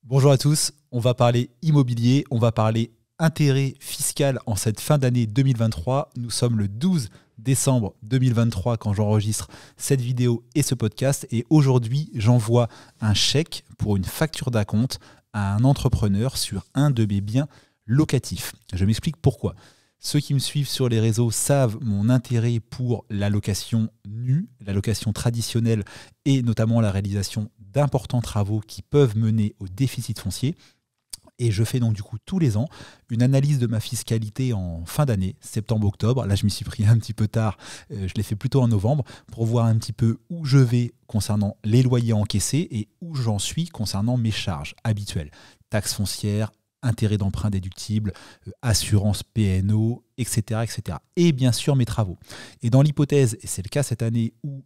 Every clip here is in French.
Bonjour à tous, on va parler immobilier, on va parler intérêt fiscal en cette fin d'année 2023. Nous sommes le 12 décembre 2023 quand j'enregistre cette vidéo et ce podcast. Et aujourd'hui, j'envoie un chèque pour une facture d'acompte à un entrepreneur sur un de mes biens locatifs. Je m'explique pourquoi. Ceux qui me suivent sur les réseaux savent mon intérêt pour la location nue, la location traditionnelle et notamment la réalisation d'importants travaux qui peuvent mener au déficit foncier. Et je fais donc du coup tous les ans une analyse de ma fiscalité en fin d'année, septembre-octobre. Là, je m'y suis pris un petit peu tard, je l'ai fait plutôt en novembre, pour voir un petit peu où je vais concernant les loyers encaissés et où j'en suis concernant mes charges habituelles. Taxes foncières, intérêts d'emprunt déductibles, assurance PNO, etc., etc. Et bien sûr mes travaux. Et dans l'hypothèse, et c'est le cas cette année, où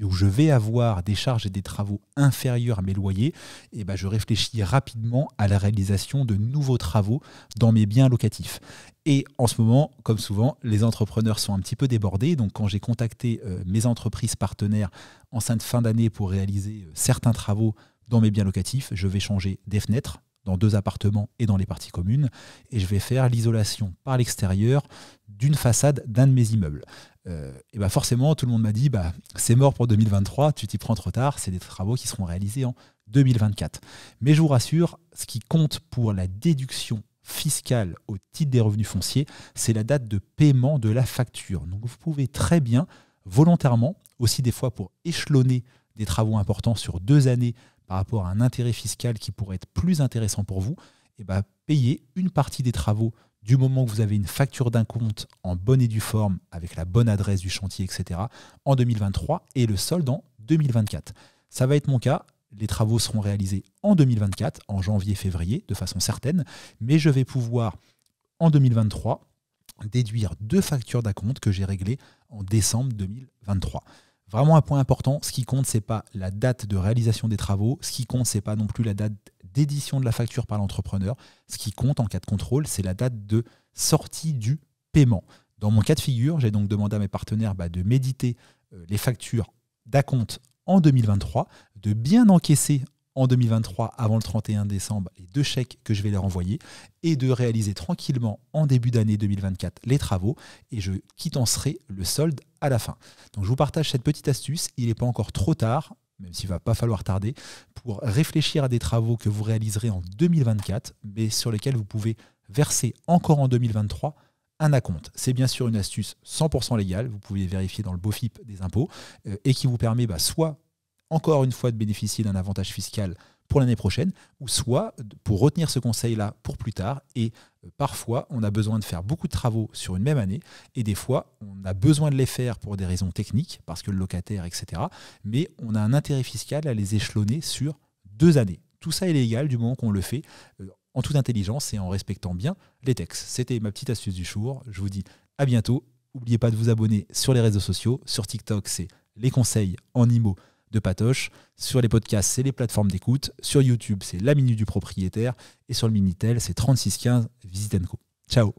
je vais avoir des charges et des travaux inférieurs à mes loyers, et je réfléchis rapidement à la réalisation de nouveaux travaux dans mes biens locatifs. Et en ce moment, comme souvent, les entrepreneurs sont un petit peu débordés. Donc quand j'ai contacté mes entreprises partenaires en cette fin d'année pour réaliser certains travaux dans mes biens locatifs, je vais changer des fenêtres dans 2 appartements et dans les parties communes, et je vais faire l'isolation par l'extérieur d'une façade d'un de mes immeubles. Et forcément, tout le monde m'a dit c'est mort pour 2023, tu t'y prends trop tard, c'est des travaux qui seront réalisés en 2024. Mais je vous rassure, ce qui compte pour la déduction fiscale au titre des revenus fonciers, c'est la date de paiement de la facture. Donc vous pouvez très bien, volontairement, aussi des fois pour échelonner des travaux importants sur 2 années par rapport à un intérêt fiscal qui pourrait être plus intéressant pour vous, payer une partie des travaux du moment que vous avez une facture d'acompte en bonne et due forme, avec la bonne adresse du chantier, etc., en 2023 et le solde en 2024. Ça va être mon cas. Les travaux seront réalisés en 2024, en janvier-février, de façon certaine, mais je vais pouvoir, en 2023, déduire 2 factures d'acompte que j'ai réglées en décembre 2023. Vraiment un point important, ce qui compte, ce n'est pas la date de réalisation des travaux, ce qui compte, ce n'est pas non plus la date d'édition de la facture par l'entrepreneur. Ce qui compte en cas de contrôle, c'est la date de sortie du paiement. Dans mon cas de figure, j'ai donc demandé à mes partenaires de méditer les factures d'acompte en 2023, de bien encaisser en 2023, avant le 31 décembre, les 2 chèques que je vais leur envoyer, et de réaliser tranquillement en début d'année 2024 les travaux, et je quittancerai le solde à la fin. Donc je vous partage cette petite astuce, il n'est pas encore trop tard, même s'il ne va pas falloir tarder, pour réfléchir à des travaux que vous réaliserez en 2024, mais sur lesquels vous pouvez verser encore en 2023 un acompte. C'est bien sûr une astuce 100% légale, vous pouvez vérifier dans le BOFIP des impôts, et qui vous permet soit encore une fois de bénéficier d'un avantage fiscal pour l'année prochaine, ou soit pour retenir ce conseil-là pour plus tard. Et parfois, on a besoin de faire beaucoup de travaux sur une même année, et des fois, on a besoin de les faire pour des raisons techniques, parce que le locataire, etc. Mais on a un intérêt fiscal à les échelonner sur 2 années. Tout ça est légal du moment qu'on le fait en toute intelligence et en respectant bien les textes. C'était ma petite astuce du jour. Je vous dis à bientôt. N'oubliez pas de vous abonner sur les réseaux sociaux. Sur TikTok, c'est les conseils en IMO de Patoche. Sur les podcasts, c'est les plateformes d'écoute. Sur YouTube, c'est la minute du propriétaire. Et sur le Minitel, c'est 3615 Visite & Co. Ciao.